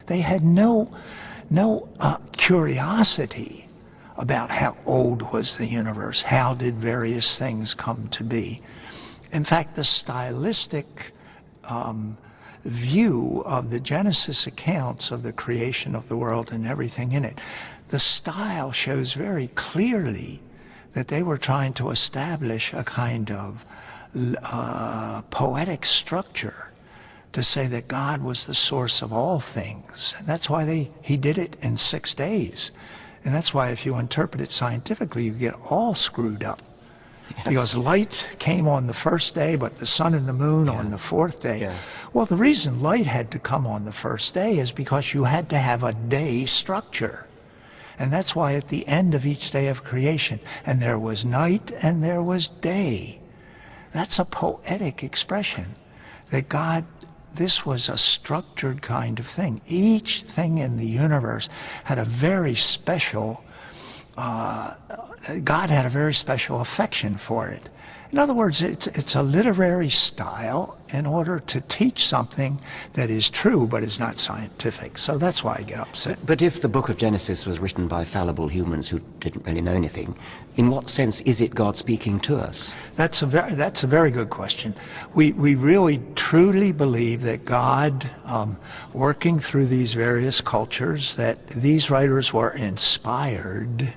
They had no curiosity about how old was the universe, how did various things come to be. In fact, the stylistic view of the Genesis accounts of the creation of the world and everything in it, the style shows very clearly that they were trying to establish a kind of poetic structure to say that God was the source of all things. And that's why he did it in 6 days. And that's why if you interpret it scientifically, you get all screwed up. Yes. Because light came on the first day, but the sun and the moon on the fourth day. Yeah. Well, the reason light had to come on the first day is because you had to have a day structure. And that's why at the end of each day of creation, and there was night and there was day. That's a poetic expression that God, this was a structured kind of thing. Each thing in the universe had a very special, God had a very special affection for it. In other words, it's a literary style in order to teach something that is true but is not scientific. So that's why I get upset. But if the book of Genesis was written by fallible humans who didn't really know anything, in what sense is it God speaking to us? That's a very good question. We really truly believe that God, working through these various cultures, that these writers were inspired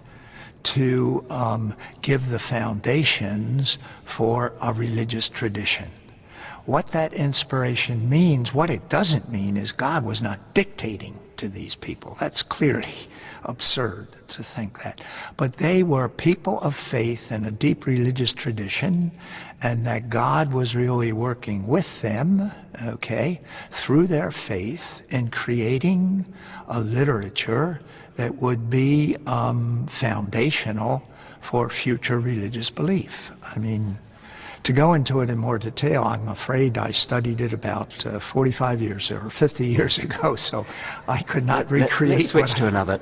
to give the foundations for a religious tradition. What that inspiration means, what it doesn't mean, is God was not dictating to these people. That's clearly absurd to think that. But they were people of faith in a deep religious tradition, and that God was really working with them, okay, through their faith in creating a literature that would be foundational for future religious belief. I mean, to go into it in more detail, I'm afraid I studied it about 45 years or 50 years ago, so I could not recreate. Let's switch to another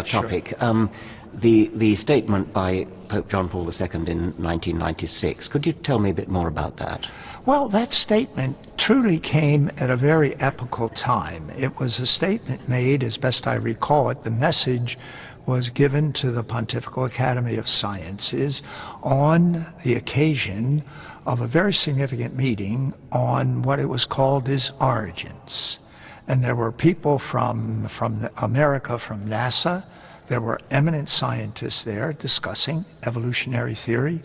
topic. Sure. The statement by Pope John Paul II in 1996. Could you tell me a bit more about that? Well, that statement truly came at a very epochal time. It was a statement made, as best I recall it, the message was given to the Pontifical Academy of Sciences on the occasion of a very significant meeting on what it was called as origins. And there were people from America, from NASA. There were eminent scientists there discussing evolutionary theory,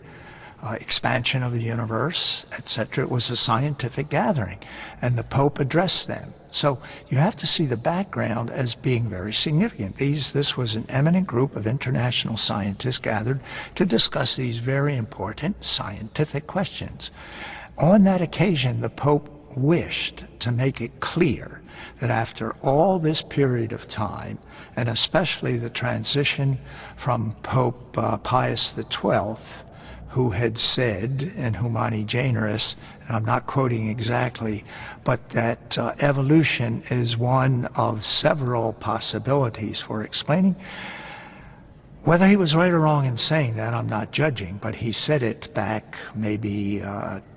expansion of the universe, etc. It was a scientific gathering, and the Pope addressed them. So you have to see the background as being very significant. This was an eminent group of international scientists gathered to discuss these very important scientific questions. On that occasion, the Pope wished to make it clear that after all this period of time, and especially the transition from Pope Pius XII, who had said in Humani Generis, and I'm not quoting exactly, but that evolution is one of several possibilities for explaining. Whether he was right or wrong in saying that, I'm not judging, but he said it back maybe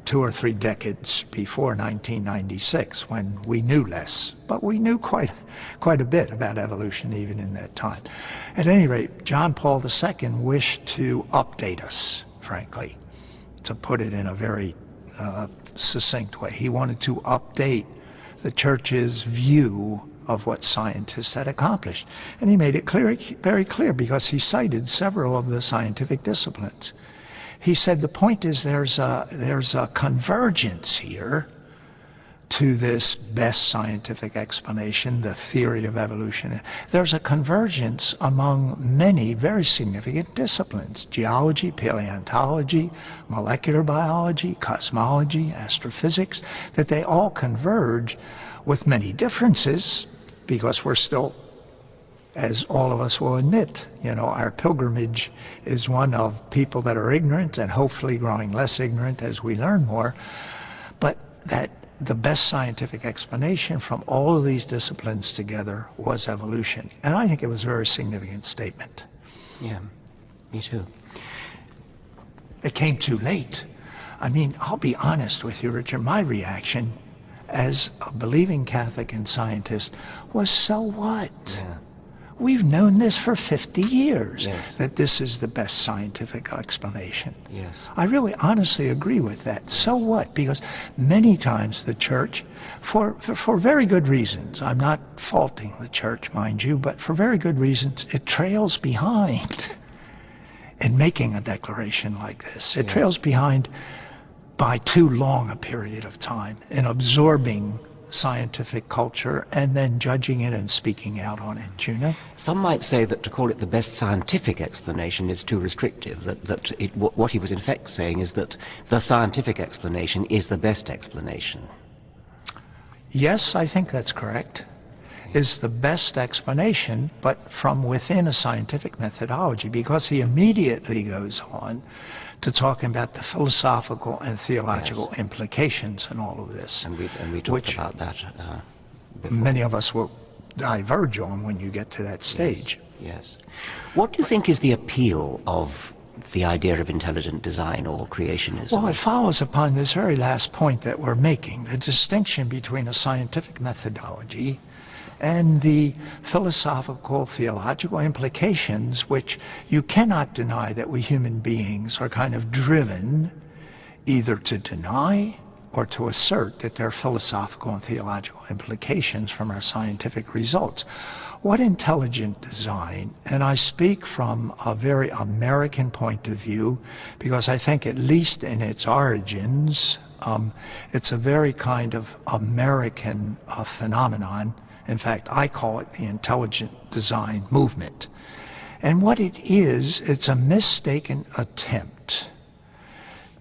2 or 3 decades before 1996, when we knew less, but we knew quite a bit about evolution even in that time. At any rate, John Paul II wished to update us, frankly, to put it in a very succinct way. He wanted to update the Church's view of what scientists had accomplished. And he made it very clear, because he cited several of the scientific disciplines. He said the point is there's a convergence here to this best scientific explanation, the theory of evolution. There's a convergence among many very significant disciplines: geology, paleontology, molecular biology, cosmology, astrophysics, that they all converge with many differences, because we're still, as all of us will admit, our pilgrimage is one of people that are ignorant and hopefully growing less ignorant as we learn more, but that the best scientific explanation from all of these disciplines together was evolution. And I think it was a very significant statement. Yeah, me too. It came too late. I mean, I'll be honest with you, Richard, my reaction as a believing Catholic and scientist was, so what? Yeah. We've known this for 50 years, yes. that this is the best scientific explanation. Yes. I really honestly agree with that. So what? Because many times the church, for very good reasons, I'm not faulting the church, mind you, but for very good reasons, it trails behind in making a declaration like this. It yes. trails behind by too long a period of time in absorbing scientific culture and then judging it and speaking out on it, Juno? Some might say that to call it the best scientific explanation is too restrictive, what he was in fact saying is that the scientific explanation is the best explanation. Yes, I think that's correct. Is the best explanation, but from within a scientific methodology, because he immediately goes on to talking about the philosophical and theological yes. implications in all of this. And we talked about that before. Many of us will diverge on when you get to that stage. Yes. What do you think is the appeal of the idea of intelligent design or creationism? Well, it follows upon this very last point that we're making, the distinction between a scientific methodology and the philosophical, theological implications, which you cannot deny that we human beings are kind of driven either to deny or to assert that there are philosophical and theological implications from our scientific results. What intelligent design, and I speak from a very American point of view, because I think at least in its origins, it's a very kind of American phenomenon. In fact, I call it the intelligent design movement. And what it is, it's a mistaken attempt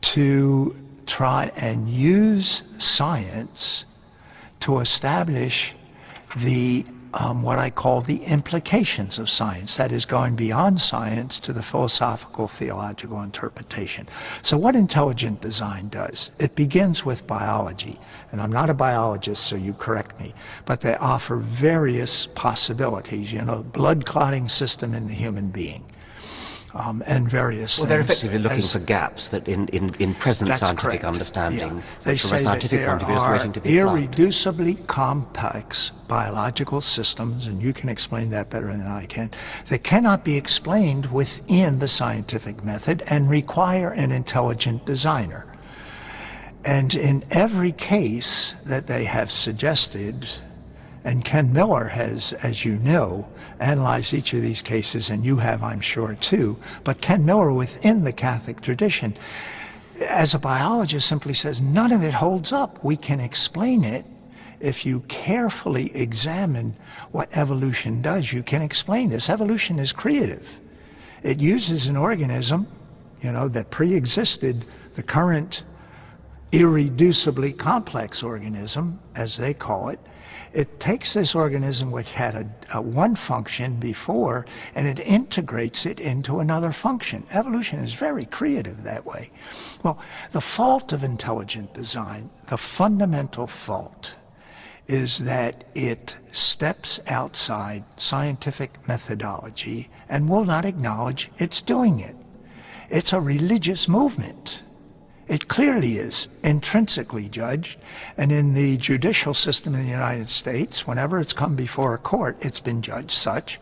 to try and use science to establish the what I call the implications of science, that is going beyond science to the philosophical, theological interpretation. So what intelligent design does, it begins with biology, and I'm not a biologist, so you correct me, but they offer various possibilities, you know, blood clotting system in the human being. And various they're effectively looking for gaps that in present scientific correct. understanding, They from say a scientific that point of there view, is are waiting to be applied. irreducibly complex biological systems, and you can explain that better than I can, that cannot be explained within the scientific method and require an intelligent designer. And in every case that they have suggested, and Ken Miller has, as you know, analyzed each of these cases, and you have, I'm sure, too. But Ken Miller, within the Catholic tradition, as a biologist, simply says, none of it holds up. We can explain it. If you carefully examine what evolution does, you can explain this. Evolution is creative. It uses an organism, you know, that pre-existed the current irreducibly complex organism, as they call it. It takes this organism which had a one function before, and it integrates it into another function. Evolution is very creative that way. Well, the fault of intelligent design, the fundamental fault, is that it steps outside scientific methodology and will not acknowledge it's doing it. It's a religious movement. It clearly is intrinsically judged, and in the judicial system in the United States, whenever it's come before a court, it's been judged such